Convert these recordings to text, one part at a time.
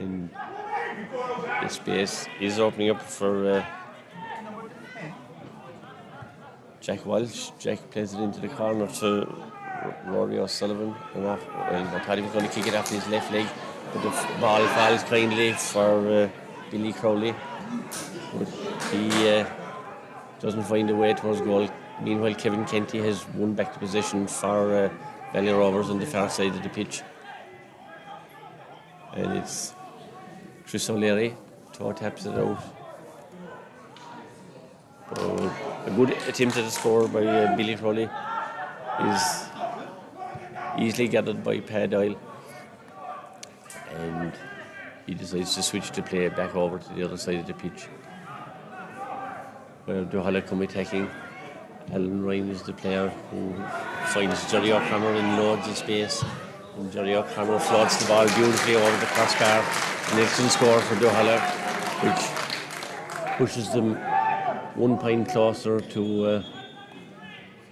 And the space is opening up for Jack Walsh. Jack plays it into the corner to Rory O'Sullivan. I thought he was going to kick it off his left leg, but the ball falls kindly for Billy Crowley. But he doesn't find a way towards goal. Meanwhile, Kevin Kenty has won back the position for Valley Rovers on the far side of the pitch. And it's Chris O'Leary, toe taps it out. A good attempt at a score by Billy Crowley is easily gathered by Pat Doyle, and he decides to switch the play back over to the other side of the pitch, where Duhallow come attacking. Alan Ryan is the player who finds Jerry O'Connor in loads of space, and Jerry O'Connor floats the ball beautifully over the crossbar. An excellent score for Duhallow, which pushes them 1 point closer to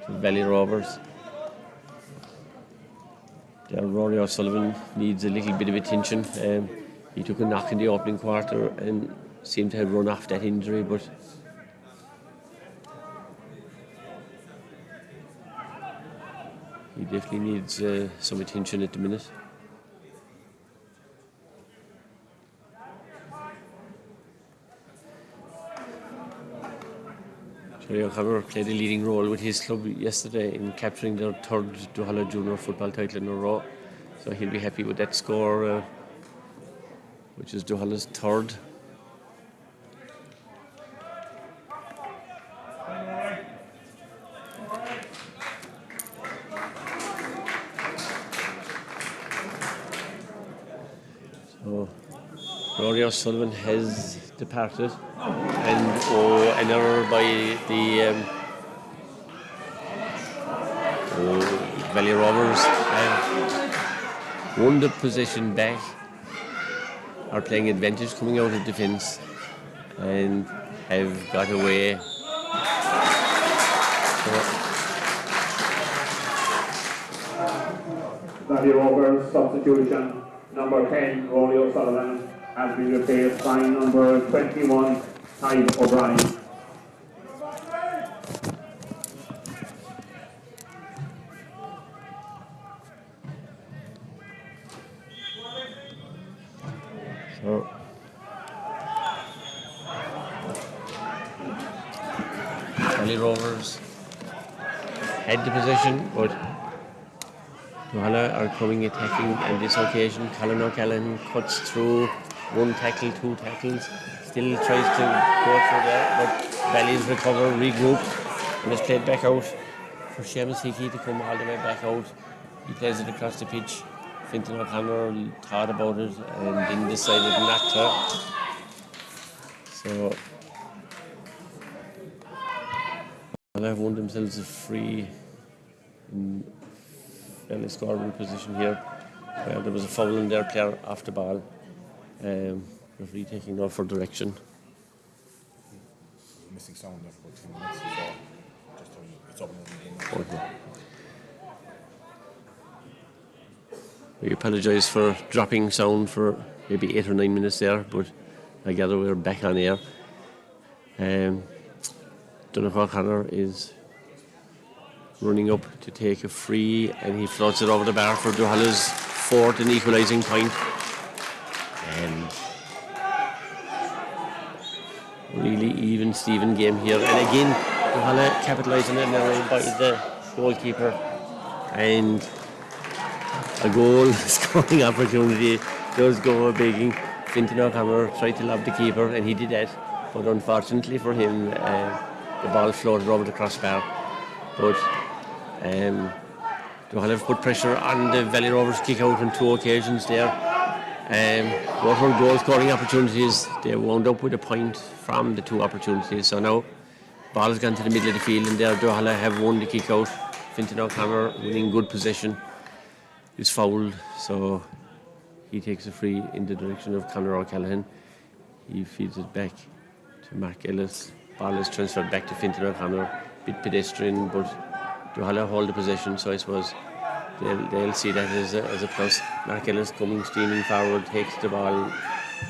Valley Rovers. Rory O'Sullivan needs a little bit of attention. He took a knock in the opening quarter and seemed to have run off that injury, but he definitely needs some attention at the minute. Jerry O'Connor played a leading role with his club yesterday in capturing their third Duhallow junior football title in a row. So he'll be happy with that score, which is Duhallow's third. So Rory O'Sullivan has departed, and an error by the Valley Rovers have won the possession back, are playing advantage coming out of defence, and have got away. Valley Rovers substitution. Number 10, Rory O'Sullivan, has been replaced by number 21, Ty O'Brien. So Valley Rovers had the possession, but Duhallow are coming attacking, and this occasion Colin O'Callaghan cuts through 1 tackle, 2 tackles, still tries to go through there, but Valley's recover, regroup, and it's played back out for Seamus Hickey to come all the way back out. He plays it across the pitch. Fintan O'Connor thought about it and then decided not to. So Duhallow have won themselves a free in fairly scoring position here. There was a foul in their player off the ball. Referee taking off for direction. Missing sound there for 2 minutes, so just it's up and running. Okay. We apologise for dropping sound for maybe 8 or 9 minutes there, but I gather we're back on air. Donald O'Connor is running up to take a free, and he floats it over the bar for Duhallow's 4th and equalising point. Really even Steven game here, and again Duhallow capitalising on an error by the goalkeeper, and a goal scoring opportunity does go begging. Fintan O'Connor tried to lob the keeper, and he did that, but unfortunately for him the ball floated over the crossbar. But Duhallow have put pressure on the Valley Rovers kick out on 2 occasions there. What were goal scoring opportunities? They wound up with a point from the 2 opportunities. So now ball has gone to the middle of the field, and there Duhallow have won the kick out. Fintan O'Connor winning good possession is fouled, so he takes a free in the direction of Conor O'Callaghan. He feeds it back to Mark Ellis. Ball is transferred back to Fintan O'Connor. Bit pedestrian, but Duhallow hold the possession, so I suppose they'll see that as a plus. Mark Ellis coming streaming forward, takes the ball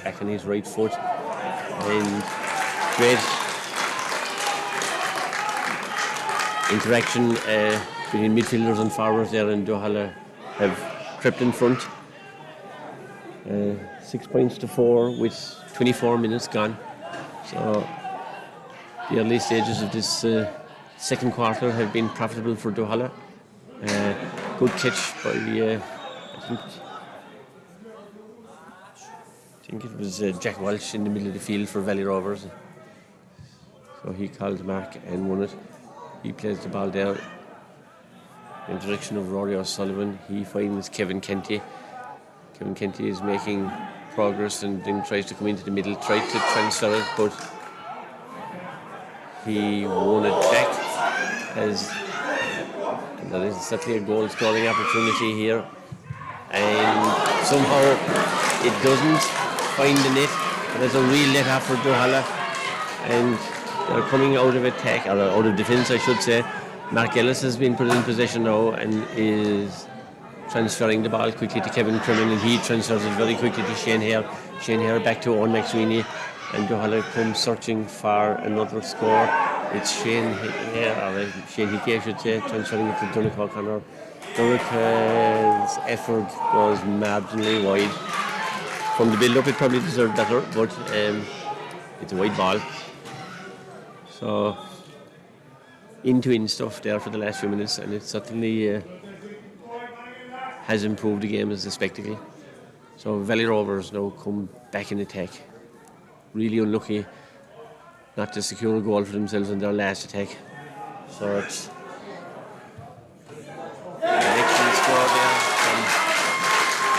back on his right foot, and great interaction between midfielders and forwards there, and Duhallow have crept in front. 6 points to 4 with 24 minutes gone. So the early stages of this second quarter have been profitable for Duhallow. Good catch by I think it was Jack Walsh in the middle of the field for Valley Rovers. So he called the mark and won it. He plays the ball there in the direction of Rory O'Sullivan. He finds Kevin Kenty. Kevin Kenty is making progress and then tries to come into the middle, tried to transfer it, but he won it back, as there is certainly a goal scoring opportunity here, and somehow it doesn't find the net. There's a real let off for Duhallow, and they're coming out of attack, or out of defence I should say. Mark Ellis has been put in possession now and is transferring the ball quickly to Kevin Crimmon, and he transfers it very quickly to Shane Hare. Shane Hare back to Owen McSweeney, and Duhallow comes searching for another score. It's Shane Hare, or Shane Hickey I should say, transferring it to Donegal O'Connor. Donegall's effort was marginally wide. From the build-up it probably deserved better, but it's a wide ball. So in stuff there for the last few minutes, and it certainly has improved the game as a spectacle. So Valley Rovers now come back in attack. Really unlucky not to secure a goal for themselves in their last attack. So it's an excellent score there from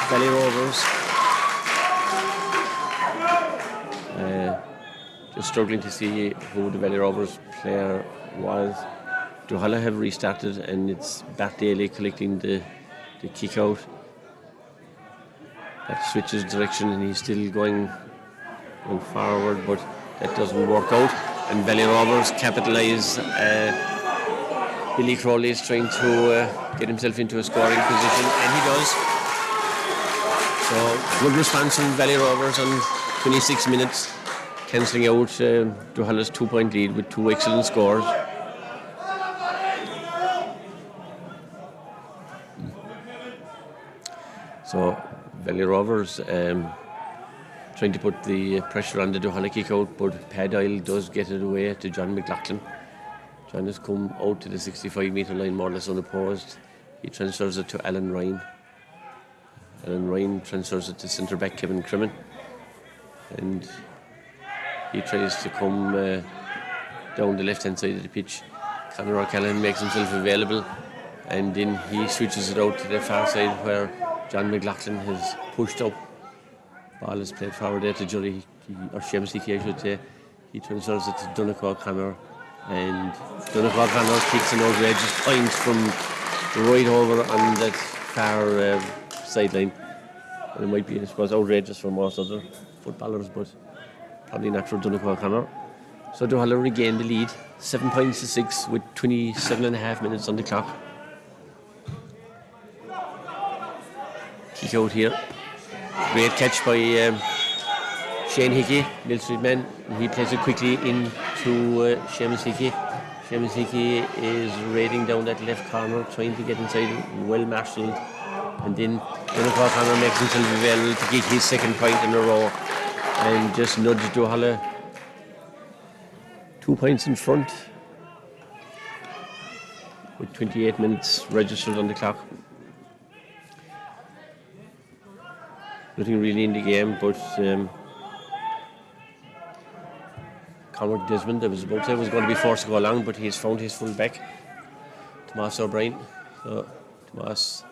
Valley Rovers. Just struggling to see who the Valley Rovers player was. Duhallow have restarted, and it's Bart Daly collecting the kick out. That switches direction, and he's still going forward, but that doesn't work out. And Valley Rovers capitalise. Billy Crowley is trying to get himself into a scoring position, and he does. So good response from Valley Rovers on 26 minutes, cancelling out Duhallow's 2-point lead with 2 excellent scores. So Valley Rovers trying to put the pressure on the Duhallow kick out, but Padile does get it away to John McLaughlin. John has come out to the 65-metre line more or less unopposed. He transfers it to Alan Ryan. Alan Ryan transfers it to centre-back Kevin Crimmon. And he tries to come down the left-hand side of the pitch. Conor O'Callaghan makes himself available, and then he switches it out to the far side where John McLaughlin has pushed up. Ball is played forward there to Jerry, or Seamus Hickey I should say. He transfers it to Donegal O'Connor, and Donegal O'Connor kicks an outrageous point from right over on that far sideline. And it might be, I suppose, outrageous for most other footballers, but probably not for Donegal O'Connor. So Duhallow regained the lead, 7 points to 6 with 27.5 minutes on the clock. Kick out here. Great catch by Shane Hickey, Mill Street man. He plays it quickly into Seamus Hickey. Seamus Hickey is raiding down that left corner, trying to get inside, well marshalled. And then Donegal O'Connor makes himself available to get his second point in a row and just nudge Duhallow 2 points in front with 28 minutes registered on the clock. Nothing really in the game, but Conor Desmond, I was about to say, was going to be forced to go along, but he's found his full back, Tomas O'Brien. So Tomas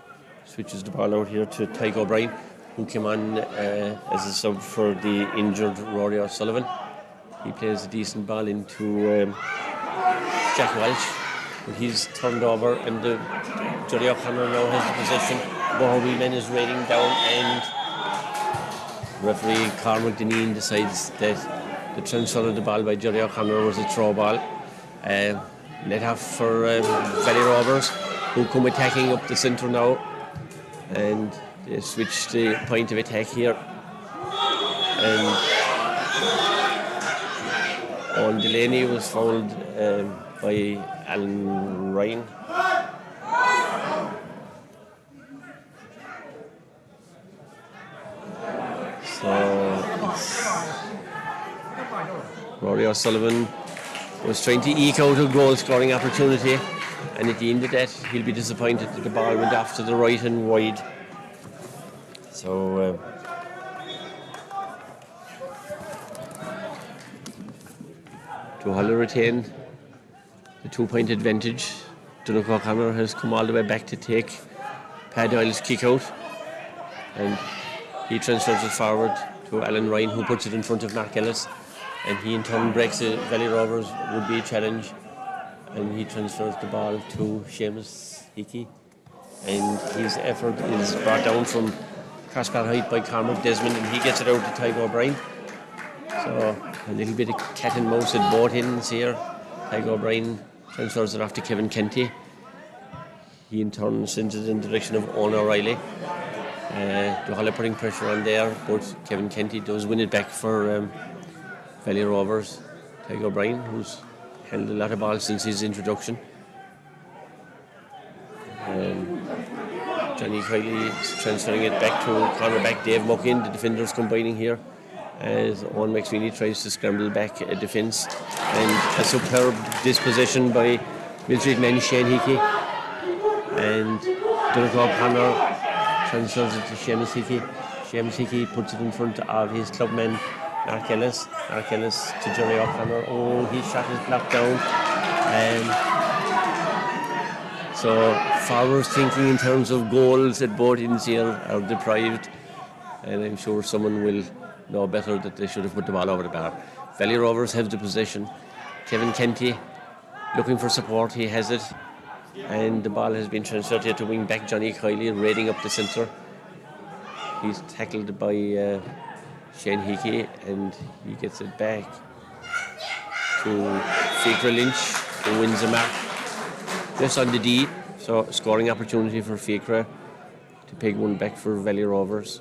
switches the ball out here to Tyke O'Brien, who came on as a sub for the injured Rory O'Sullivan. He plays a decent ball into Jack Walsh, but he's turned over, and Jerry O'Connor now has the possession. Bohar Whelan is raiding down, and referee Cormac Deneen decides that the transfer of the ball by Jerry O'Connor was a throw ball. Let off for Valley Rovers, who come attacking up the centre now, and they switch the point of attack here. and Owen Delaney was fouled by Alan Ryan. So Rory O'Sullivan was trying to eke out a goal scoring opportunity, and at the end of that he'll be disappointed that the ball went off to the right and wide. So Duhallow retained the 2-point advantage. Donald O'Connor has come all the way back to take Paddy Doyle's kick out, and he transfers it forward to Alan Ryan, who puts it in front of Mark Ellis, and he in turn breaks a Valley Rovers would-be challenge, and he transfers the ball to Seamus Hickey, and his effort is brought down from crossbar height by Cormac Desmond, and he gets it out to Tygo O'Brien. So a little bit of cat and mouse at both ends here. Tygo O'Brien transfers it off to Kevin Kenty. He in turn sends it in the direction of Owen O'Reilly. Duhallow putting pressure on there, but Kevin Kenty does win it back for Valley Rovers. Tygo O'Brien, who's handled a lot of balls since his introduction. Johnny Kiley is transferring it back to cornerback Dave Muckin. The defenders combining here as Owen McSweeney tries to scramble back a defence, and a superb dispossession by Military man Shane Hickey, and Donald O'Connor transfers it to Seamus Hickey. Seamus Hickey puts it in front of his clubman Mark Ellis. Mark Ellis to Jerry O'Connor. Oh, his shot is blocked down. So forwards thinking in terms of goals at both ends here are deprived, and I'm sure someone will know better that they should have put the ball over the bar. Valley Rovers have the possession. Kevin Kenty looking for support, he has it, and the ball has been transferred here to wing back Johnny Kiley, raiding up the centre. He's tackled by Shane Hickey, and he gets it back to Fiacre Lynch, who wins the mark just on the D. So scoring opportunity for Fiacre to peg one back for Valley Rovers.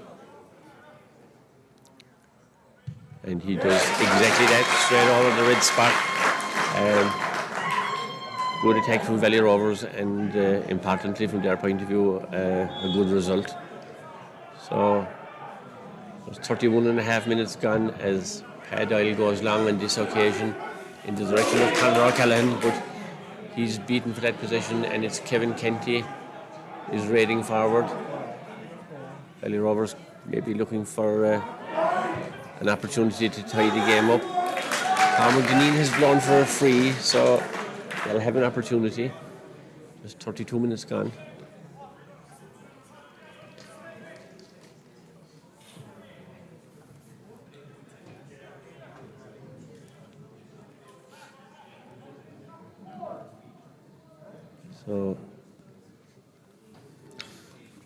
And he does exactly that, straight over the red spot. Good attack from Valley Rovers, and importantly from their point of view, a good result. So there's 31 and a half minutes gone as Paddy Doyle goes long on this occasion in the direction of Conor O'Callaghan, but he's beaten for that position, and it's Kevin Kenty is raiding forward. Valley Rovers may be looking for an opportunity to tie the game up. Cormac Deneen has blown for a free, so they'll have an opportunity. There's 32 minutes gone. So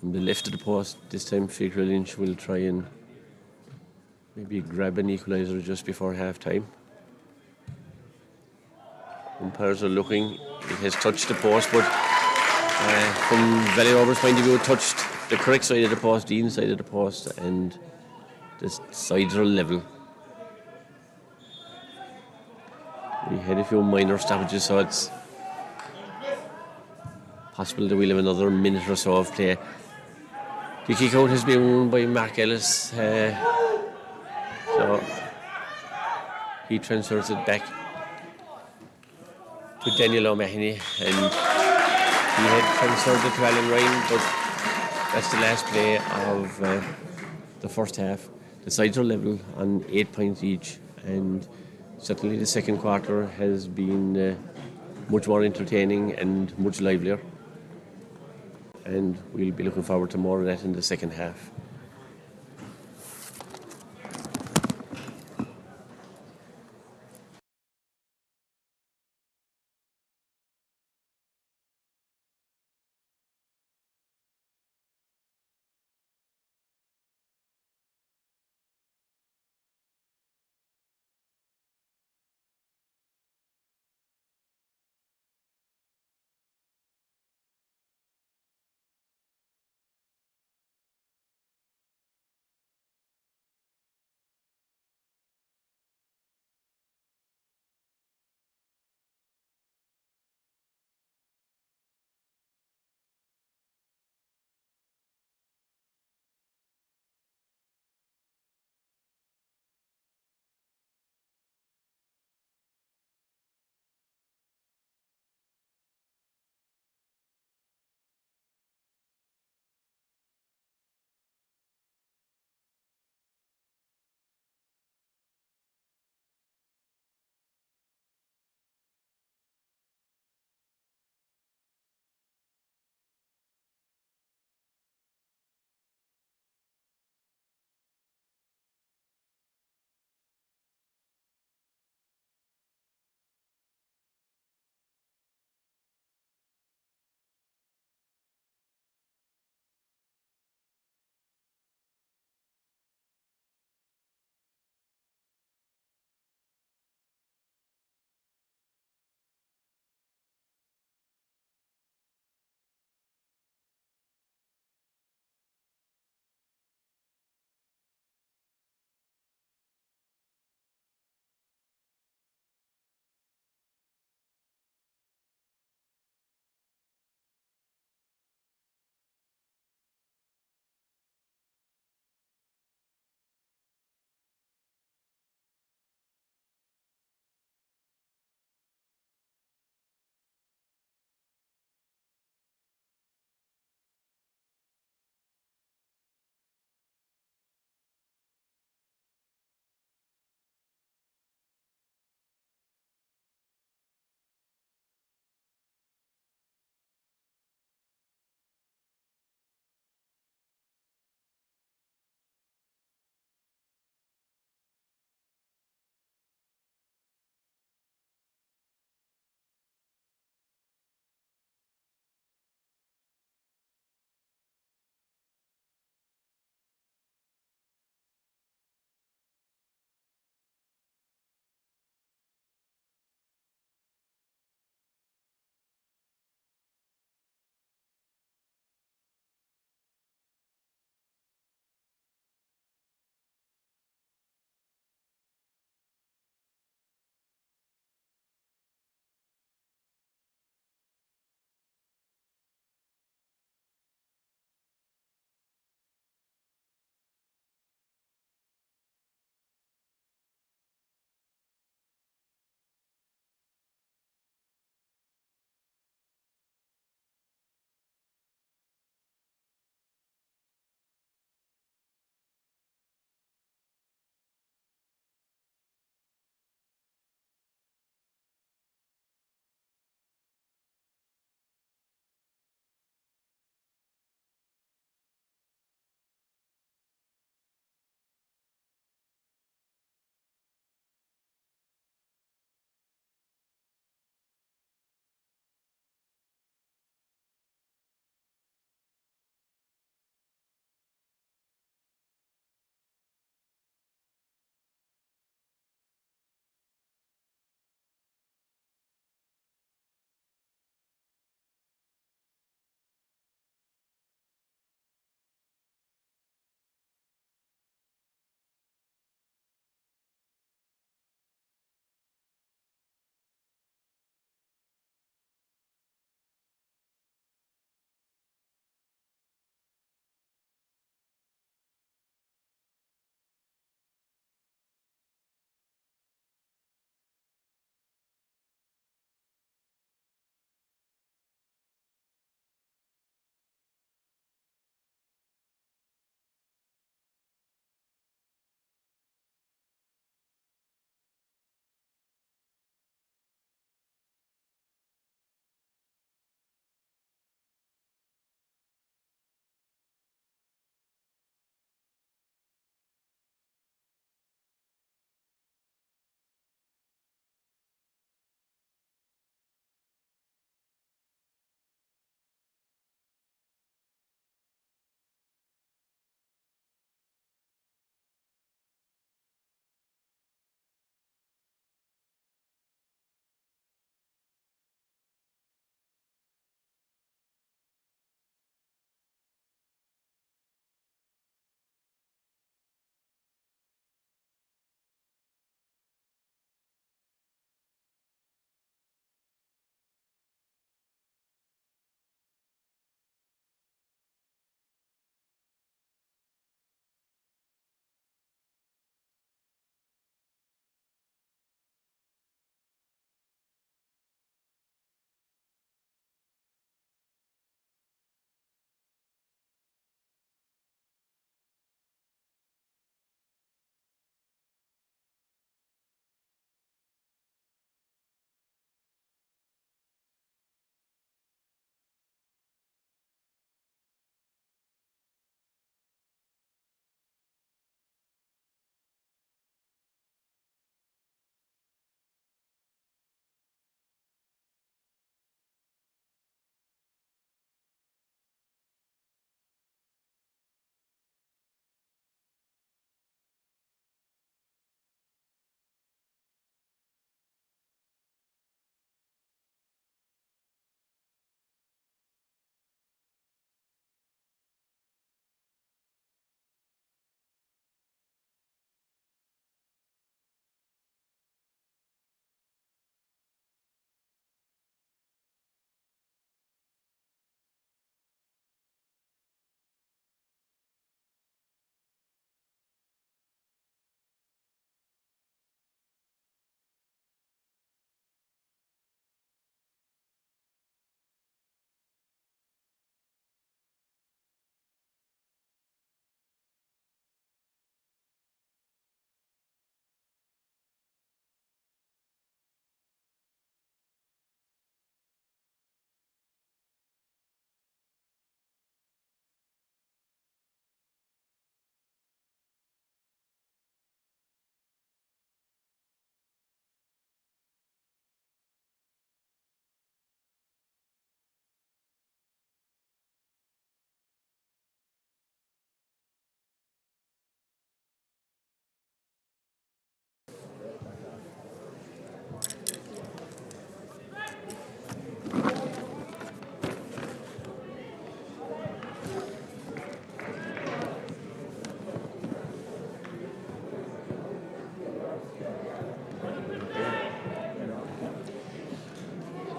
from the left of the post, this time Fiacre Lynch will try and maybe grab an equaliser just before half time. Umpires are looking. It has touched the post, but from Valley Rovers' point of view, it touched the correct side of the post, the inside of the post, and the sides are level. We had a few minor stoppages, so it's possible that we'll have another minute or so of play. The kick out has been won by Mark Ellis. So he transfers it back to Daniel O'Mahony, and he had transferred it to Alan Ryan, but that's the last play of the first half. The sides are level on 8 points each, and certainly the second quarter has been much more entertaining and much livelier, and we'll be looking forward to more of that in the second half.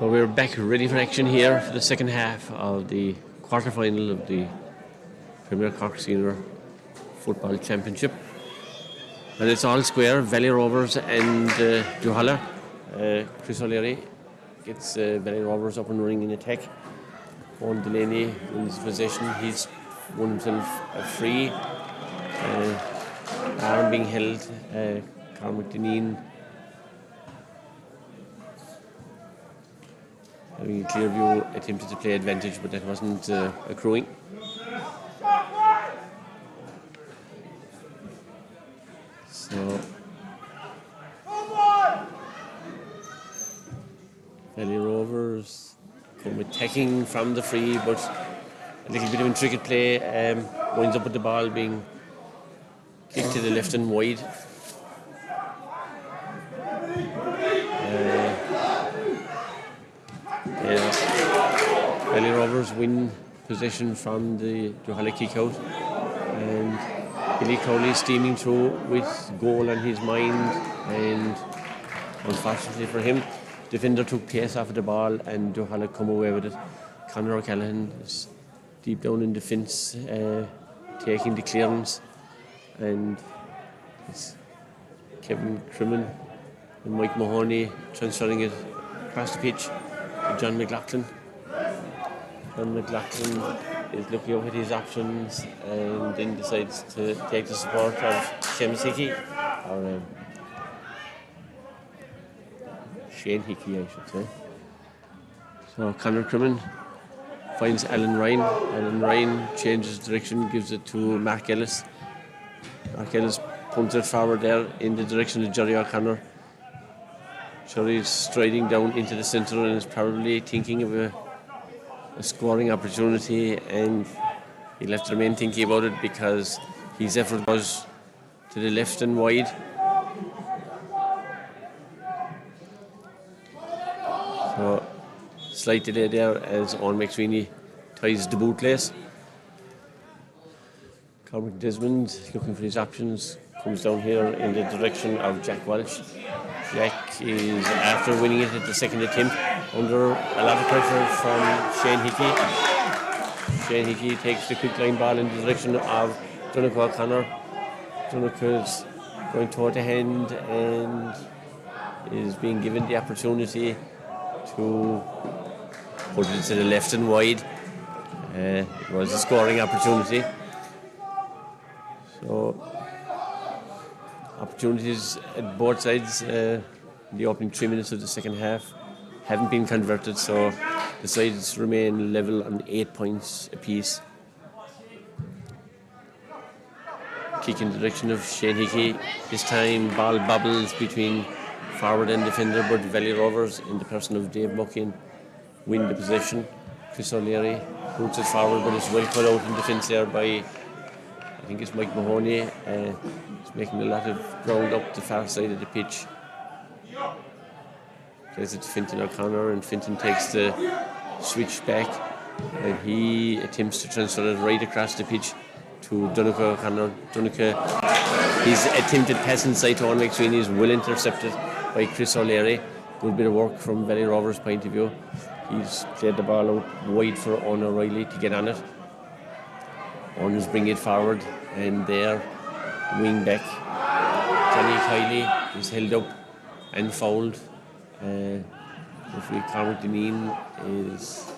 So we're back ready for action here for the second half of the quarter-final of the Premier Cork Senior Football Championship. And it's all square, Valley Rovers and Duhallow. Chris O'Leary gets Valley Rovers up and running in attack. Owen Delaney wins possession. He's won himself a free. Arm being held. Cormac Deneen having a clear view, attempted to play advantage, but that wasn't accruing. So Valley Rovers come attacking from the free, but a little bit of intricate play winds up with the ball being kicked to the left and wide. Valley Rovers win possession from the Duhallow kick out, and Billy Crowley steaming through with goal on his mind, and unfortunately for him, defender took pace off of the ball and Duhallow come away with it. Conor O'Callaghan is deep down in defence, taking the clearance, and it's Kevin Crimmin and Mike Mahoney transferring it across the pitch to John McLaughlin. John McLaughlin is looking up at his options and then decides to take the support of Seamus Hickey, or Shane Hickey, I should say. So Conor Crimmin finds Alan Ryan. Alan Ryan changes direction, gives it to Mark Ellis. Mark Ellis punts it forward there in the direction of Jerry O'Connor. Jerry's striding down into the centre and is probably thinking of a scoring opportunity, and he'll have to remain thinking about it because his effort was to the left and wide. So slight delay there as Owen McSweeney ties the bootlace. Cormac Desmond looking for his options, comes down here in the direction of Jack Walsh. Jack is, after winning it at the second attempt, under a lot of pressure from Shane Hickey. Shane Hickey takes the quick line ball in the direction of Donnacha O'Connor. Donnacha's going toe to hand and is being given the opportunity to put it to the left and wide. It was a scoring opportunity. So opportunities at both sides. The opening 3 minutes of the second half haven't been converted, so the sides remain level on 8 points apiece. Kick in the direction of Shane Hickey. This time ball bobbles between forward and defender, but Valley Rovers, in the person of Dave Muckin, win the possession. Chris O'Leary roots it forward, but it's well cut out in defence there by, I think it's Mike Mahoney. He's making a lot of ground up the far side of the pitch. Plays it to Fintan O'Connor, and Fintan takes the switch back, and he attempts to transfer it right across the pitch to Donnacha O'Connor. Donnacha, his attempted pass inside to Owen McSweeney is well intercepted by Chris O'Leary. Good bit of work from Valley Rovers' point of view. He's played the ball out wide for Owen O'Reilly to get on it. Owen is bringing it forward, and there, wing back Johnny Kiley is held up and fouled. Referee Cormac Deneen is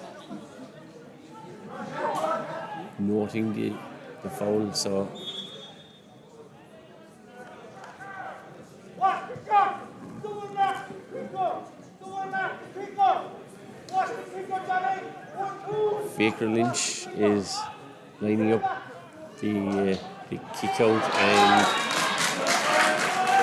noting the foul, so Faker Lynch is lining up the kick out, and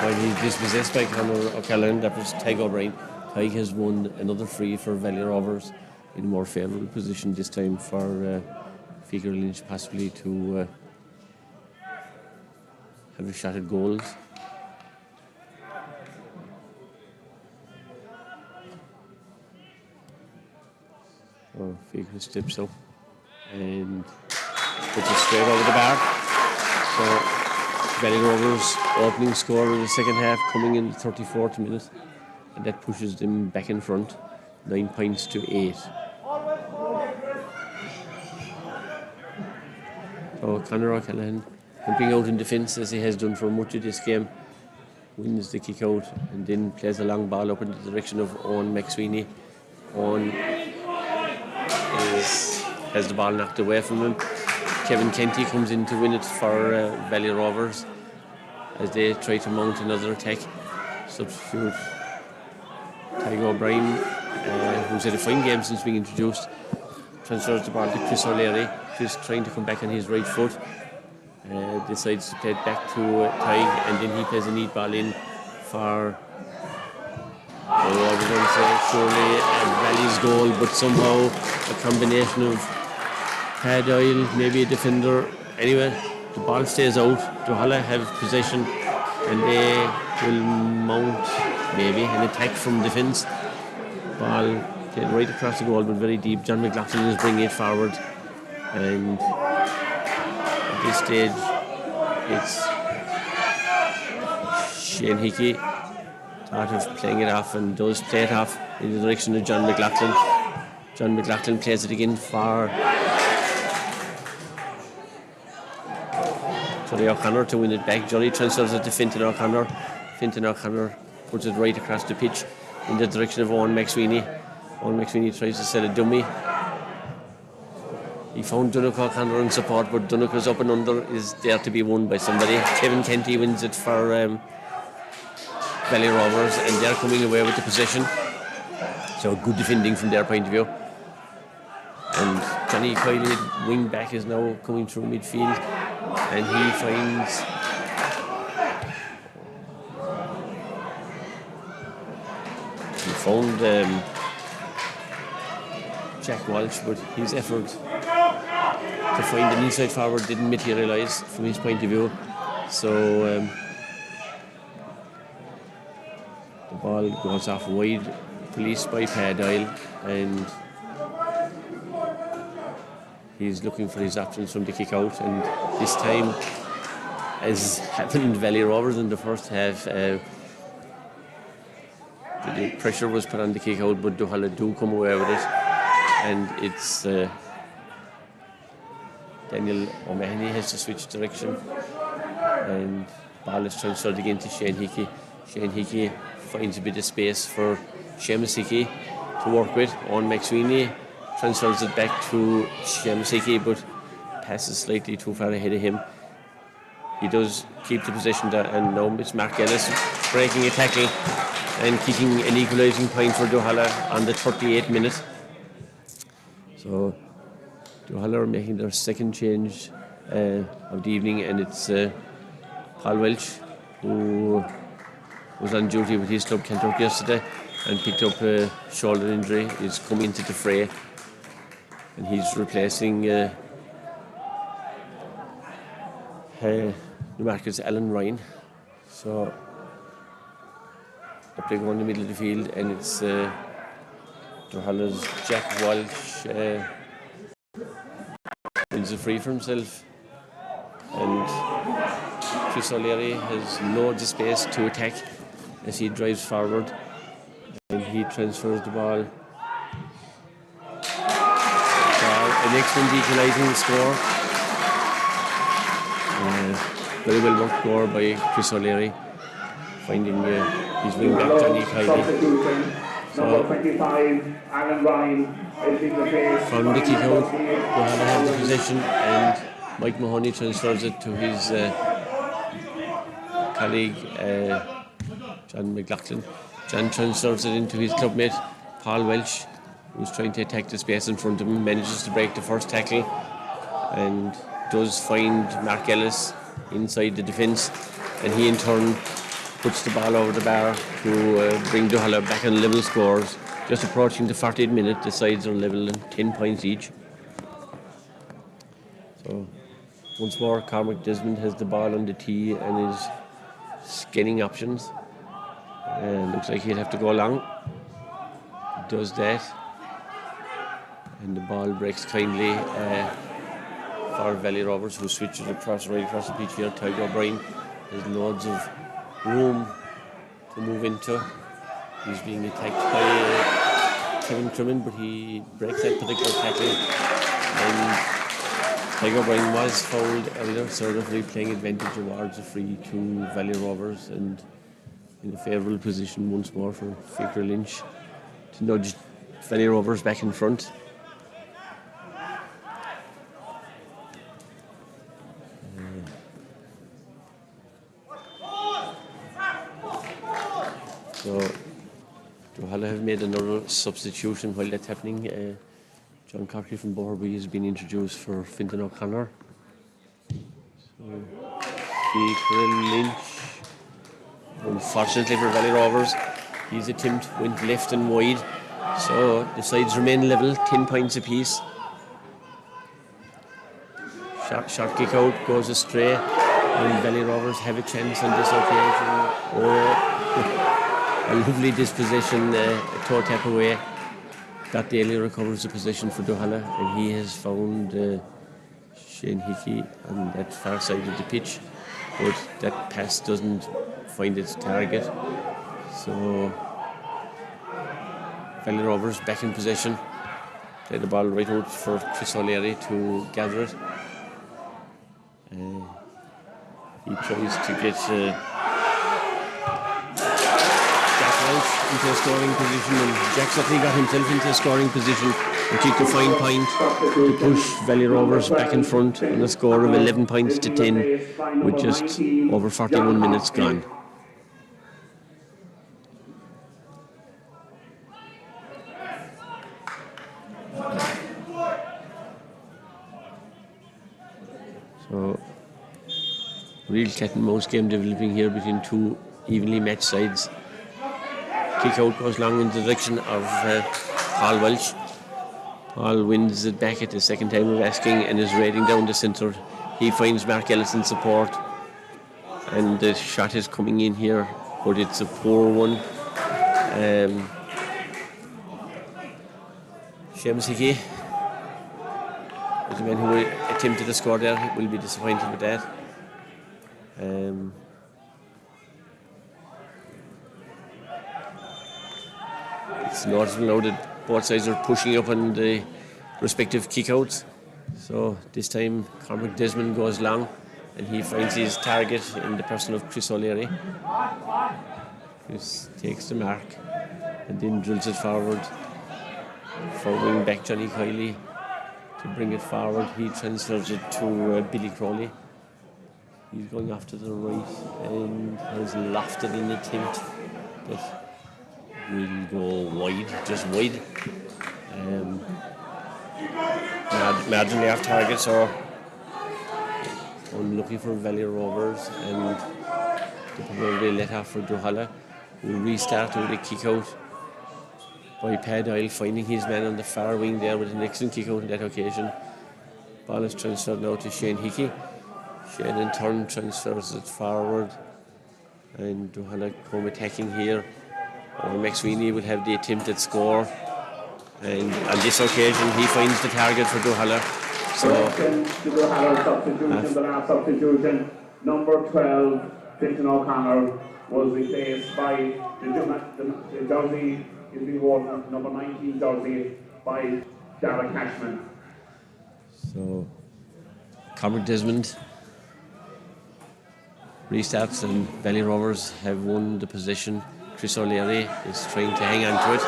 while he's dispossessed by Conor O'Callaghan, that was Tyg O'Brien. Tyg has won another free for Valley Rovers in a more favourable position this time for Faker Lynch possibly to have a shot at goals. So Faker steps up and puts it straight over the bar. So Valley Rovers opening score in the second half coming in the 34th minute, and that pushes them back in front. 9 points to 8. So Conor O'Callaghan, jumping out in defence as he has done for much of this game, wins the kick out and then plays a long ball up in the direction of Owen McSweeney. Owen has the ball knocked away from him. Kevin Kenty comes in to win it for Valley Rovers as they try to mount another attack. Substitute Tygo O'Brien, who's had a fine game since being introduced, transfers the ball to Chris O'Leary. Chris trying to come back on his right foot, decides to play it back to Tyg, and then he plays a neat ball in for I was going to say surely Valley's goal, but somehow a combination of Pad Oil, maybe a defender. Anyway, the ball stays out. Duhallow have possession and they will mount maybe an attack from defence. Ball played right across the goal but very deep. John McLaughlin is bringing it forward, and at this stage it's Shane Hickey thought of playing it off and does play it off in the direction of John McLaughlin. John McLaughlin plays it again for Johnny O'Connor to win it back. Johnny transfers it to Fintan O'Connor. Fintan O'Connor puts it right across the pitch in the direction of Owen McSweeney. Owen McSweeney tries to set a dummy. He found Dunock O'Connor in support, but Dunock's up and under is there to be won by somebody. Kevin Kenty wins it for Valley Rovers, and they're coming away with the possession. So good defending from their point of view. And Johnny Coyle, wing back, is now coming through midfield, and he finds Jack Walsh, but his effort to find an inside forward didn't materialise from his point of view. So the ball goes off wide, policed by Pad Oil, and he's looking for his options from the kick out. And this time, as happened Valley Rovers in the first half, the pressure was put on the kick out, but Duhallow do come away with it, and it's Daniel O'Mahony has to switch direction, and ball is transferred again to Shane Hickey. Shane Hickey finds a bit of space for Seamus Hickey to work with. Owen McSweeney transfers it back to Seamus Hickey, but passes slightly too far ahead of him. He does keep the possession there, and now it's Mark Ellis breaking a tackle and kicking an equalising point for Duhallow on the 38th minute. So Duhallow are making their second change of the evening, and it's Paul Welch, who was on duty with his club Kentucky yesterday and picked up a shoulder injury, is coming into the fray, and he's replacing Newmarket's Alan Ryan. So up they go in the middle of the field, and it's Duhallow's Jack Walsh wins a free for himself, and Chris O'Leary has loads of space to attack as he drives forward, and he transfers the ball for an excellent equalising score. Very well worked score by Chris O'Leary, finding his wing back Johnny Kiley. Number 25, Alan Ryan, from the kick out, Duhallow have the possession, and Mike Mahoney transfers it to his colleague John McLaughlin. John transfers it into his clubmate Paul Welch, who's trying to attack the space in front of him, manages to break the first tackle and does find Mark Ellis inside the defence, and he in turn puts the ball over the bar to bring Duhallow back on level scores. Just approaching the 40th minute, the sides are level and 10 points each. So once more, Cormac Desmond has the ball on the tee and is scanning options. Looks like he'll have to go long. Does that, and the ball breaks kindly for Valley Rovers, who switches right across the pitch here. Tygo O'Brien has loads of room to move into. He's being attacked by Kevin Trimmin, but he breaks that particular tackle. And Tiger O'Brien was fouled earlier, so the referee playing advantage awards a free to Valley Rovers, and in a favourable position once more for Fikra Lynch to nudge Valley Rovers back in front. So Duhallow have made another substitution while that's happening. John Cockney from Borby has been introduced for Fintan O'Connor. So Fikra Lynch, unfortunately for Valley Rovers, his attempt went left and wide. So the sides remain level, 10 points apiece. Short kick out goes astray, and Valley Rovers have a chance on this occasion. Oh, a lovely dispossession, a toe tap away. Scott Daly recovers the possession for Duhallow, and he has found Shane Hickey on that far side of the pitch, but that pass doesn't find its target. So Valley Rovers back in possession. Play the ball right out for Chris O'Leary to gather it. He tries to get Jack Welch into a scoring position, and Jack certainly got himself into a scoring position and kicked a fine point to push Valley Rovers back in front on a score of 11 points to 10 with just over 41 minutes gone. So, real cat and mouse game developing here between two evenly matched sides. Kick out goes long in the direction of Paul Welch. Paul wins it back at the second time of asking and is raiding down the centre. He finds Mark Ellison support, and the shot is coming in here, but it's a poor one. Seamus Hickey, the man who attempted to score there, will be disappointed with that. It's noticeable now that both sides are pushing up on the respective kickouts. So this time Cormac Desmond goes long, and he finds his target in the person of Chris O'Leary. Chris takes the mark and then drills it forward for wing back Johnny Kiley to bring it forward. He transfers it to Billy Crowley. He's going off to the right and has lofted an attempt that will go wide, just wide. Marginally off target, so unlucky for Valley Rovers, and the probably let off for Duhallow. We'll restart with a kick out by Pat Doyle, finding his man on the far wing there with an excellent kick out on that occasion. Ball is transferred now to Shane Hickey. Shane in turn transfers it forward, and Duhallow come attacking here. McSweeney will have the attempted score, and on this occasion he finds the target for Duhallow. So the last substitution, number 12, Fintan O'Connor, was replaced by the jersey is being worn, number 19 jersey, by Dara Cashman. So Cormac Desmond restarts, and Valley Rovers have won the possession. Chris O'Leary is trying to hang on to it,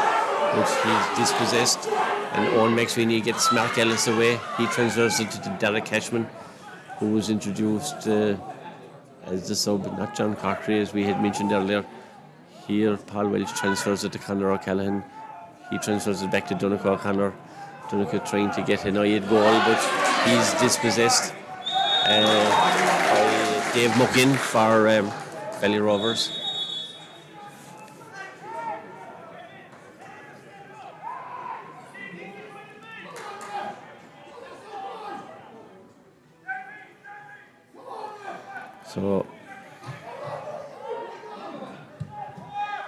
but he's dispossessed, and Owen McSweeney gets Mark Ellis away. He transfers it to Derek Cashman, who was introduced as the sub, not John Cockney, as we had mentioned earlier. Here, Paul Welch transfers it to Conor O'Callaghan. He transfers it back to Donnacha O'Connor. Donnacha trying to get an eyed goal, but he's dispossessed by Dave Muckin for Valley Rovers. So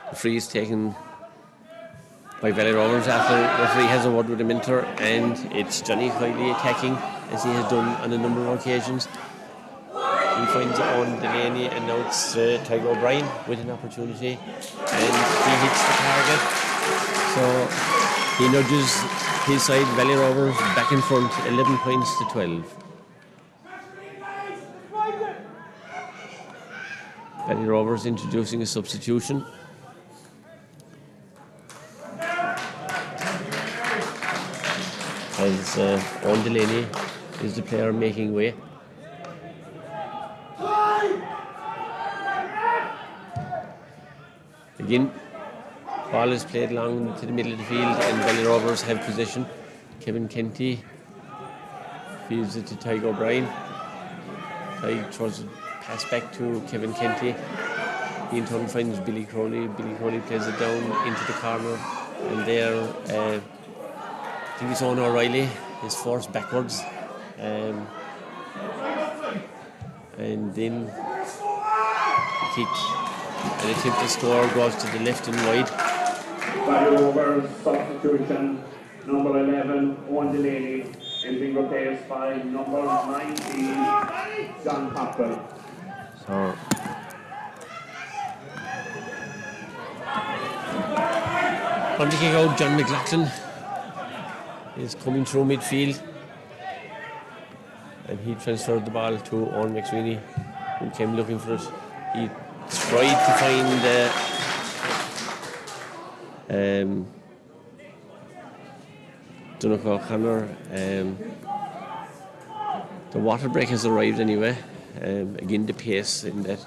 the free is taken by Valley Rovers after the referee has a word with the mentor, and it's Johnny Kiley attacking as he has done on a number of occasions. He finds Owen Delaney, and now it's Tiger O'Brien with an opportunity, and he hits the target. So He nudges his side, Valley Rovers, back in front, 11 points to 12. Valley Rovers introducing a substitution. As Owen Delaney is the player making way. Again, ball is played long to the middle of the field and Valley Rovers have possession. Kevin Kenty feeds it to Tyg O'Brien. Tyg throws a pass back to Kevin Kenty. He in turn finds Billy Crowley. Billy Crowley plays it down into the corner. And there, I think it's Owen O'Reilly is forced backwards. And then the kick. An attempt to score goes to the left and wide. Valley Rovers substitution, number 11, Owen Delaney, is being replaced by number 19, John Coppell. So, on the kick out, John McLaughlin is coming through midfield. And he transferred the ball to Owen McSweeney, who came looking for it. He tried to find Donnacha O'Connor. The water break has arrived anyway. Again, the pace in that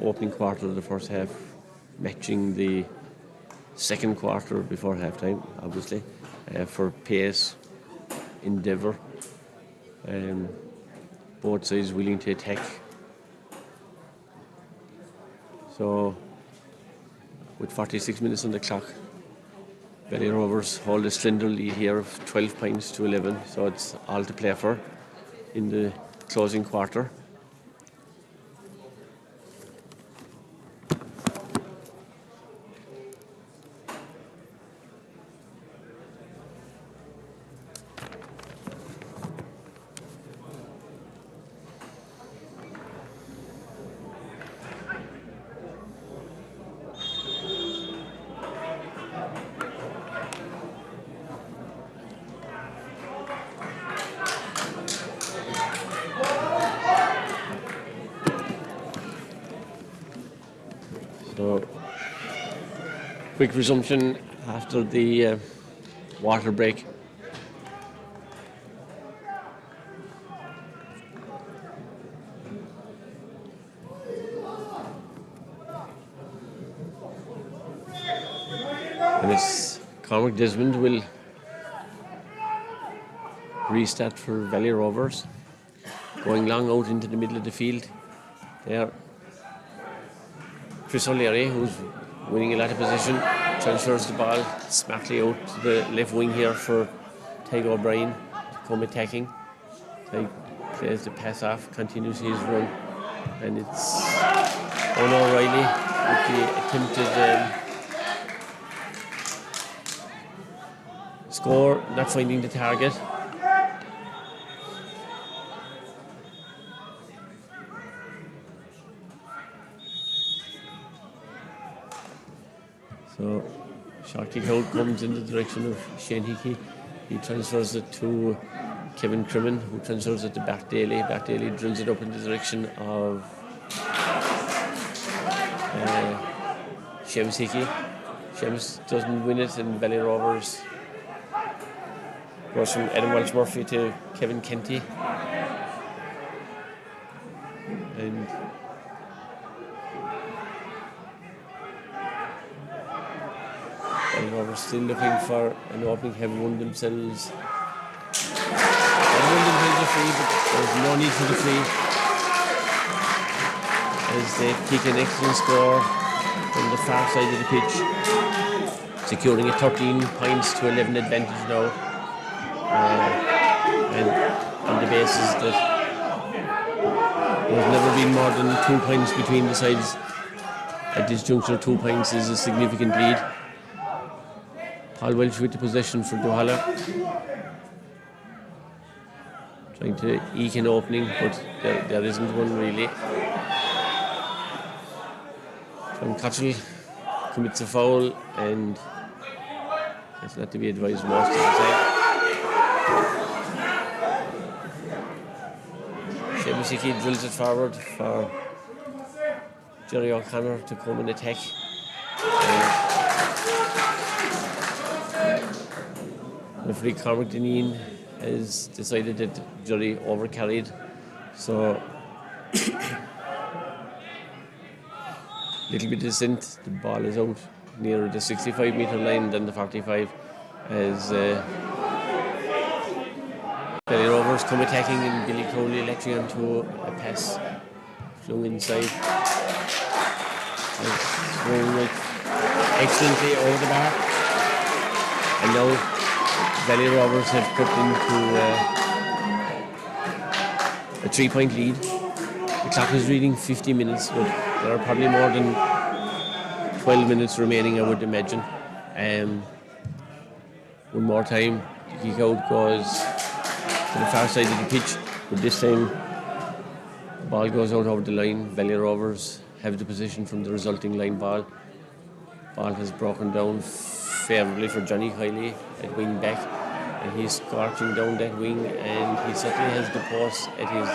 opening quarter of the first half, matching the second quarter before halftime, obviously, for pace, endeavour. Both sides willing to attack. So, with 46 minutes on the clock, Valley Rovers hold a slender lead here of 12 points to 11. So it's all to play for in the closing quarter. So, quick resumption after the water break. And it's Cormac Desmond will restart for Valley Rovers. Going long out into the middle of the field. There. Chris O'Leary, who's winning a lot of position, transfers the ball smartly out to the left wing here for Tyg O'Brien to come attacking. Tyg plays the pass off, continues his run, and it's Owen O'Reilly with the attempted score, not finding the target. So, short kick out comes in the direction of Shane Hickey. He transfers it to Kevin Crimmin, who transfers it to Bart Daly. Bart Daly drills it up in the direction of Seamus Hickey. Seamus doesn't win it, and Valley Rovers goes from Adam Welch-Murphy to Kevin Kenty. And Valley Rovers still looking for an opening, have won themselves. They won themselves a free, but there's no need for the free, as they kick an excellent score from the far side of the pitch, securing a 13 points to 11 advantage now, and on the basis that there's never been more than 2 points between the sides. At this juncture, 2 points is a significant lead. Paul Welch with the possession for Duhallow, trying to eke an opening, but there isn't one really. John Cottrell commits a foul, and It's not to be advised most of the time. Seamus drills it forward for Jerry O'Connor to come and attack. Referee Cormac Deneen has decided that Jerry overcarried, so little bit of dissent. The ball is out nearer the 65-metre line than the 45 as Belly Rovers come attacking and Billy Crowley electing onto a pass flung inside. Thrown it excellently over the bar, and now Belly Rovers have put into a 3-point lead. The clock is reading 50 minutes, but there are probably more than 12 minutes remaining, I would imagine. One more time, the kick out goes to the far side of the pitch, but this time the ball goes out over the line. Valley Rovers have the position from the resulting line ball. Ball has broken down favourably for Johnny Kiley at wing back, and he's scorching down that wing, and he certainly has the post at his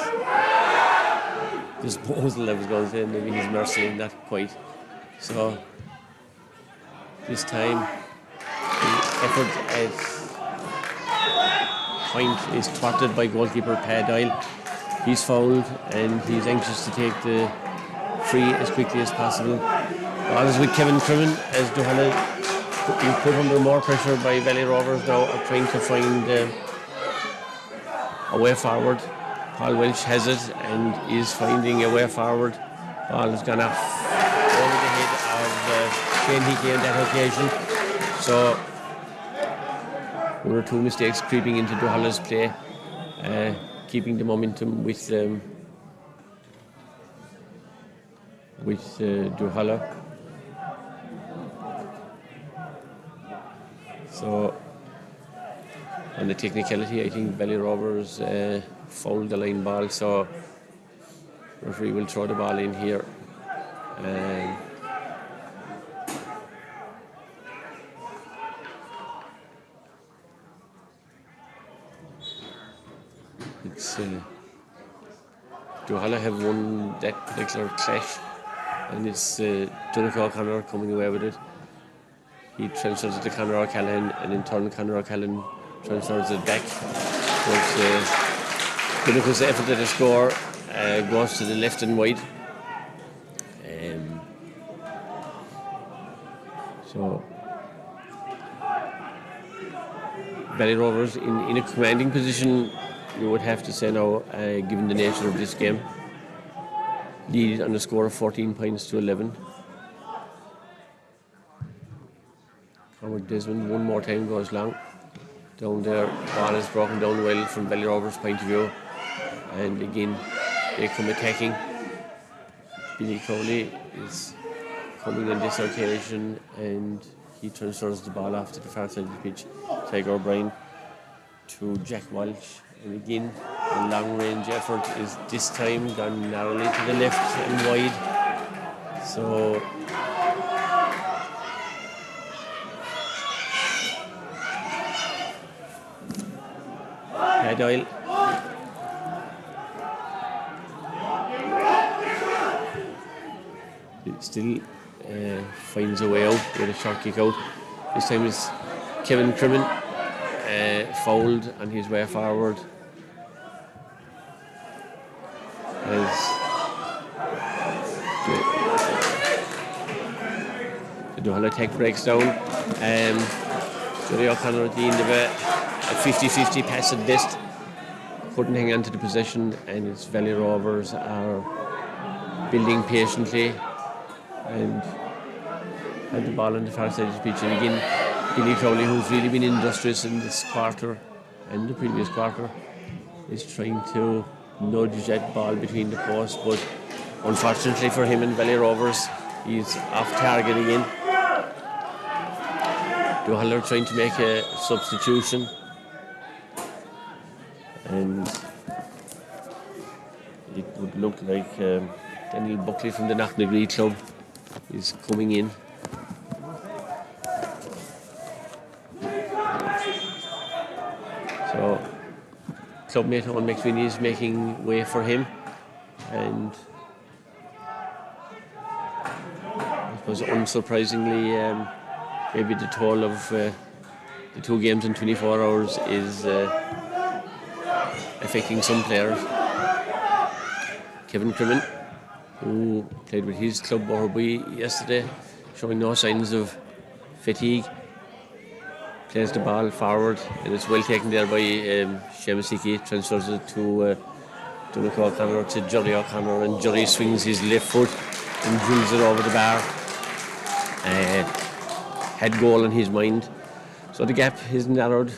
disposal. I was going to say, maybe his mercy, not quite. So this time the effort at point is thwarted by goalkeeper Pat Doyle. He's fouled and he's anxious to take the free as quickly as possible. Ball is with Kevin Crimmin as Duhallow, being put under more pressure by Valley Rovers now, are trying to find a way forward. Paul Welch has it and is finding a way forward. Ball has gone off over the head of Shane Hickey on that occasion. So one or two mistakes creeping into Duhallow's play, keeping the momentum with Duhallow. So on the technicality, I think Valley Rovers fouled the line ball, so referee will throw the ball in here. It's Duhallow have won that particular clash, and it's Donnacha O'Connor coming away with it. He transfers it to Conor O'Callaghan, and in turn Conor O'Callaghan transfers it back. Donnacha's effort at a score goes to the left and wide. So Valley Rovers in a commanding position, you would have to say now, given the nature of this game. Lead on a score of 14 points to 11. Cormac Desmond one more time goes long. Down there, ball is broken down well from Valley Rovers' point of view. And again, they come attacking. Billy Crowley is coming on this occasion and he transfers the ball off to the far side of the pitch. Tiger O'Brien to Jack Walsh. And again, the long range effort is this time gone narrowly to the left and wide. So Doyle still finds a way out with a short kick out. This time it's Kevin Crimmin fouled on his way forward as the Duhallow attack breaks down. Jerry O'Connor at the end of a 50-50 pass at best couldn't hang on to the possession, and its Valley Rovers are building patiently and had the ball on the far side of the pitch. And again, Billy Crowley, who's really been industrious in this quarter and the previous quarter, is trying to nudge that ball between the posts, but unfortunately for him and Valley Rovers, he's off target again. Duhallow trying to make a substitution, and it would look like Daniel Buckley from the Knocknagree club is coming in. So clubmate Owen McSweeney is making way for him, and I suppose unsurprisingly, maybe the toll of the 2 games in 24 hours is affecting some players. Kevin Crimmin, who played with his club Borby yesterday, showing no signs of fatigue, plays the ball forward, and it's well taken there by Seamus Hickey, transfers it to Donnacha O'Connor to Jerry O'Connor, and Jerry swings his left foot and drills it over the bar. Had goal in his mind. So the gap is narrowed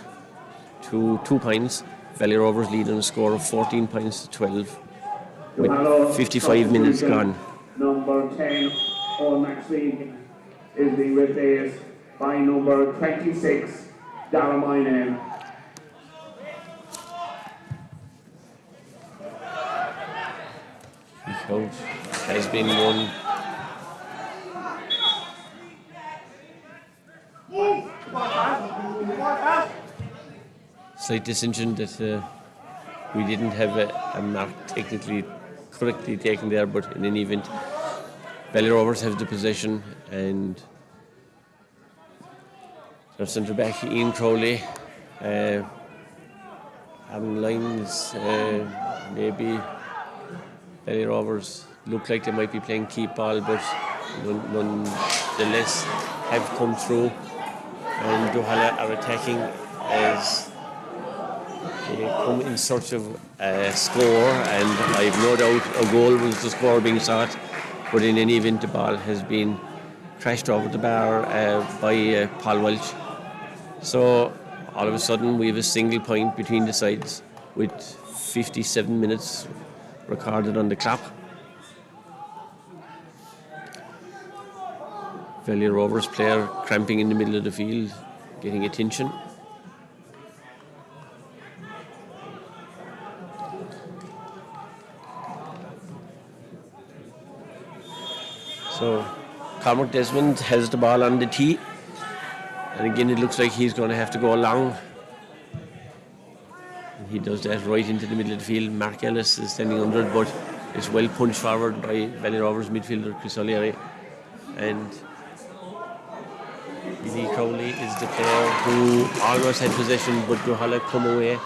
to 2 points. Valley Rovers lead on a score of 14 points to 12 with 55 minutes gone. Number 10, Owen McSweeney, is being replaced by number 26, Darragh Moynihan. Out has been won. Slight dissension that we didn't have a mark technically correctly taken there, but in any event, Valley Rovers have the possession, and their centre back Ian Crowley, Aaron Lyons, maybe Valley Rovers look like they might be playing keep ball, but nonetheless have come through, and Duhallow are attacking as they come in search of a score, and I've no doubt a goal was the score being sought, but in any event the ball has been crashed over the bar by Paul Welch. So all of a sudden we have a single point between the sides with 57 minutes recorded on the clock. Valley Rovers player cramping in the middle of the field, getting attention. So Cormac Desmond has the ball on the tee, and again it looks like he's going to have to go long. And he does that right into the middle of the field. Mark Ellis is standing under it, but it's well punched forward by Valley Rovers midfielder Chris O'Leary. And Billy Crowley is the player who almost had possession, but Duhallow come away.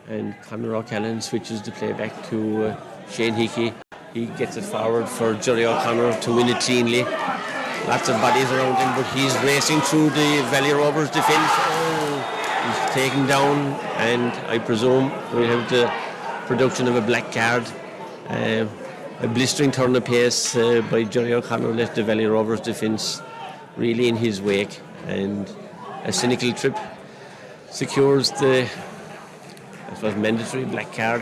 And Conor O'Callaghan switches the play back to Shane Hickey. He gets it forward for Jerry O'Connor to win it cleanly. Lots of bodies around him, but he's racing through the Valley Rovers defence. He's taken down, and I presume we'll have the production of a black card. A blistering turn of pace by Jerry O'Connor left the Valley Rovers defence really in his wake, and a cynical trip secures the, I suppose, mandatory black card.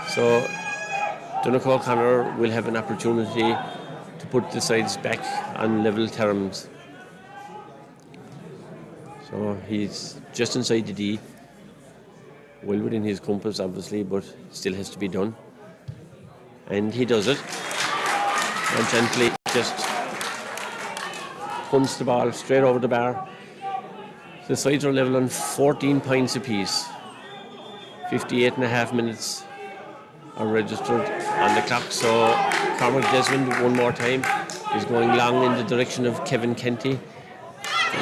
So Donnacha O'Connor will have an opportunity to put the sides back on level terms. So he's just inside the D, well within his compass obviously, but still has to be done. And he does it. And gently just punts the ball straight over the bar. The sides are level on 14 points apiece. 58.5 minutes are registered on the clock. So Cormac Desmond one more time is going long in the direction of Kevin Kenty.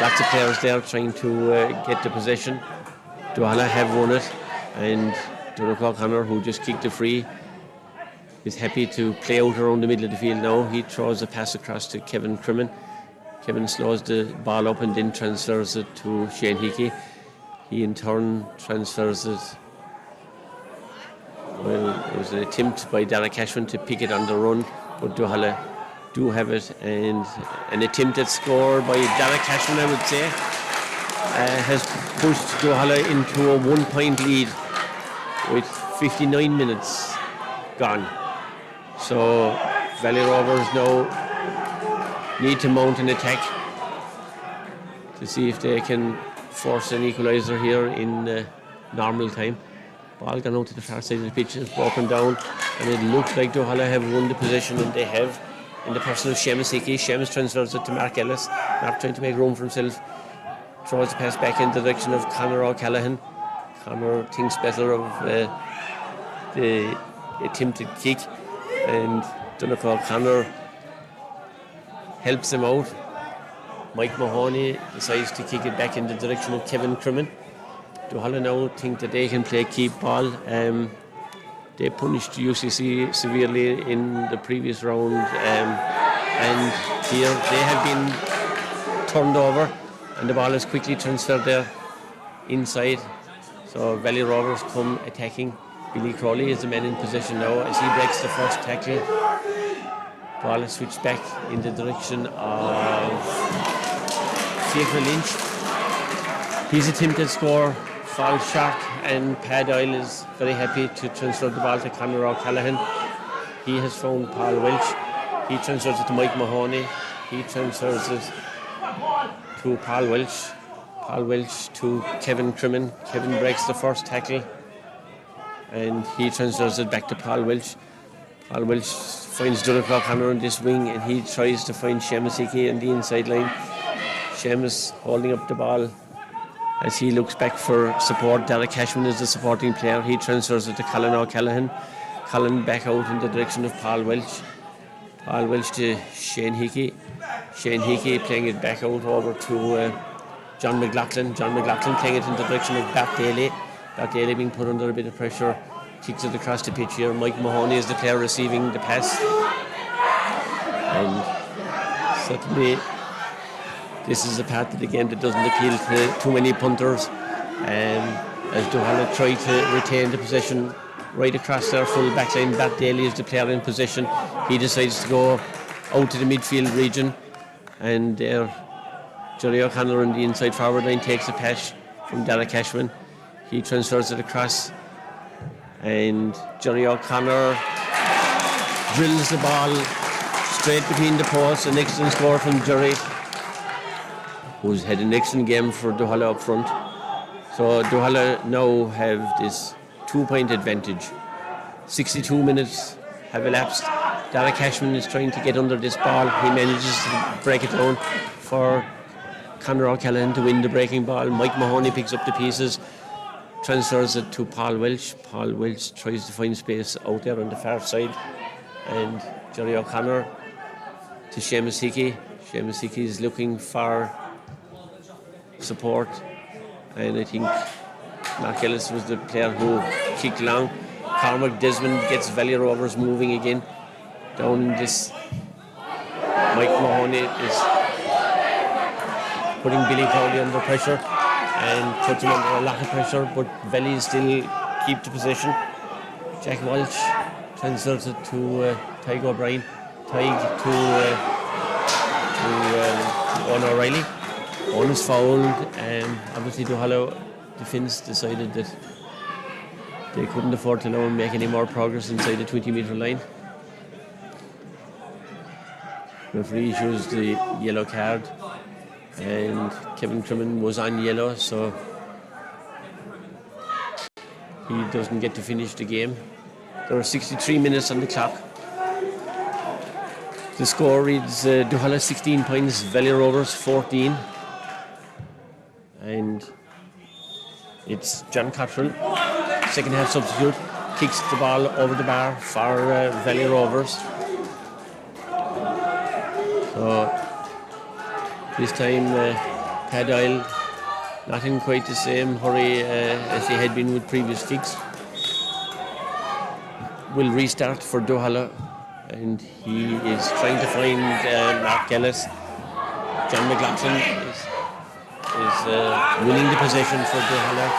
Lots of players there trying to get the possession. Duhallow have won it, and Donnacha O'Connor, who just kicked the free, is happy to play out around the middle of the field now. He throws a pass across to Kevin Crimmin. Kevin slows the ball up and then transfers it to Shane Hickey. He in turn transfers it. Well, it was an attempt by Dara Cashman to pick it on the run, but Duhallow do have it, and an attempt at score by Dara Cashman, I would say, has pushed Duhallow into a 1-point lead with 59 minutes gone. So Valley Rovers now need to mount an attack to see if they can force an equaliser here in normal time. Ball gone out to the far side of the pitch, it's broken down, and it looks like Duhallow have won the possession, and they have, in the person of Seamus Hickey. Seamus transfers it to Mark Ellis. Mark trying to make room for himself, throws the pass back in the direction of Conor O'Callaghan. Conor thinks better of the attempted kick, and Donegal O'Connor helps him out. Mike Mahoney decides to kick it back in the direction of Kevin Crimmin. Duhallow now think that they can play keep ball. They punished UCC severely in the previous round, and here they have been turned over, and the ball is quickly transferred there inside. So Valley Rovers come attacking. Billy Crowley is the man in position now as he breaks the first tackle. Ball is switched back in the direction of Fiacre Lynch. His attempted score falls short, and Pat Doyle is very happy to transfer the ball to Conor O'Callaghan. He has found Paul Welch. He transfers it to Mike Mahoney. He transfers it to Paul Welch. Paul Welch to Kevin Crimmin. Kevin breaks the first tackle, and he transfers it back to Paul Welch. Paul Welch finds Donegal O'Connor on this wing, and he tries to find Seamus Hickey on the inside line. Seamus holding up the ball as he looks back for support. Derek Cashman is the supporting player. He transfers it to Colin O'Callaghan. Colin back out in the direction of Paul Welch. Paul Welch to Shane Hickey. Shane Hickey playing it back out over to John McLaughlin. John McLaughlin playing it in the direction of Bart Daly. Bart Daly being put under a bit of pressure. Kicks it across the pitch here. Mike Mahoney is the player receiving the pass. And certainly this is a part of the game that doesn't appeal to too many punters. As Duhallow try to retain the possession right across their full back line. Bart Daly is the player in possession. He decides to go out to the midfield region, and there Jerry O'Connor on the inside forward line takes a pass from Derek Cashman. He transfers it across, and Jerry O'Connor drills the ball straight between the posts. An excellent score from Jerry, who's had an excellent game for Duhallow up front. So Duhallow now have this 2-point advantage. 62 minutes have elapsed. Derek Cashman is trying to get under this ball. He manages to break it down for Conor O'Callaghan to win the breaking ball. Mike Mahoney picks up the pieces, transfers it to Paul Welch. Paul Welch tries to find space out there on the far side, and Jerry O'Connor to Seamus Hickey. Seamus Hickey is looking for support, and I think Mark Ellis was the player who kicked long. Cormac Desmond gets Valley Rovers moving again down this. Mike Mahoney is putting Billy Crowley under pressure and puts him under a lot of pressure, but Valley still keep the possession. Jack Walsh transfers it to Tyg O'Brien. Tyg to Owen O'Reilly. Owen is fouled, and obviously Duhallow defence decided that they couldn't afford to allow him make any more progress inside the 20-metre line. Referee issues the yellow card, and Kevin Crimmin was on yellow, so he doesn't get to finish the game. There are 63 minutes on the clock. The score reads Duhallow 16 points, Valley Rovers 14. And it's John Cottrell, second half substitute, kicks the ball over the bar for Valley Rovers. So this time Pat Doyle not in quite the same hurry as he had been with previous kicks. Will restart for Duhallow, and he is trying to find Mark Ellis. John McLaughlin is winning the possession for Duhallow.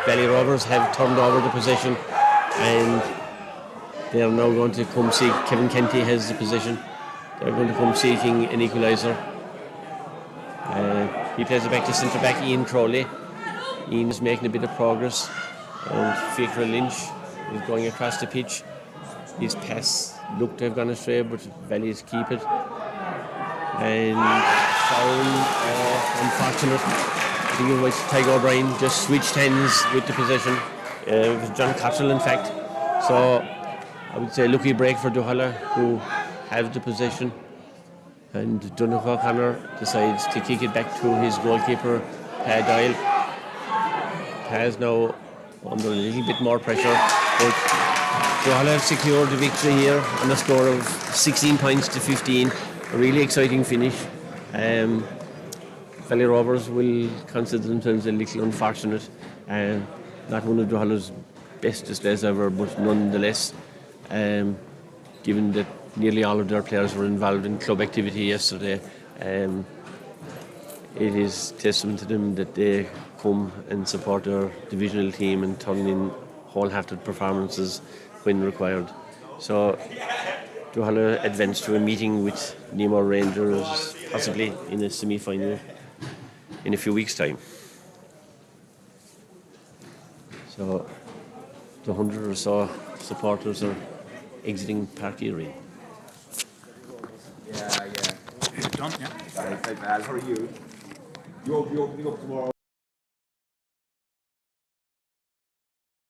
Valley Rovers have turned over the possession, and they are now going to come seek. Kevin Kenty has the possession. They're going to come seeking an equaliser. He plays it back to centre back Ian Crowley. Ian is making a bit of progress, and Fiacre Lynch is going across the pitch. His pass looked to have gone astray, but Valley's keep it. And foul, unfortunate. I think it was Tyg O'Brien just switched hands with the possession. It was John Cottrell, in fact. So I would say lucky break for Duhallow, who have the possession. And Donald O'Connor decides to kick it back to his goalkeeper, Doyle. Has now under a little bit more pressure, but Duhallow have secured the victory here on a score of 16 points to 15. A really exciting finish. Valley Rovers will consider themselves a little unfortunate. Not one of Duhallow's best displays ever, but nonetheless, given that nearly all of their players were involved in club activity yesterday, it is testament to them that they come and support their divisional team and turn in wholehearted performances when required. So Duhallow advanced to a meeting with Nemo Rangers, possibly in a semi-final in a few weeks' time. So the 100 or so supporters are exiting Parky Arena. Yeah. John, yeah. Hi, Val, how are you? You're opening up tomorrow.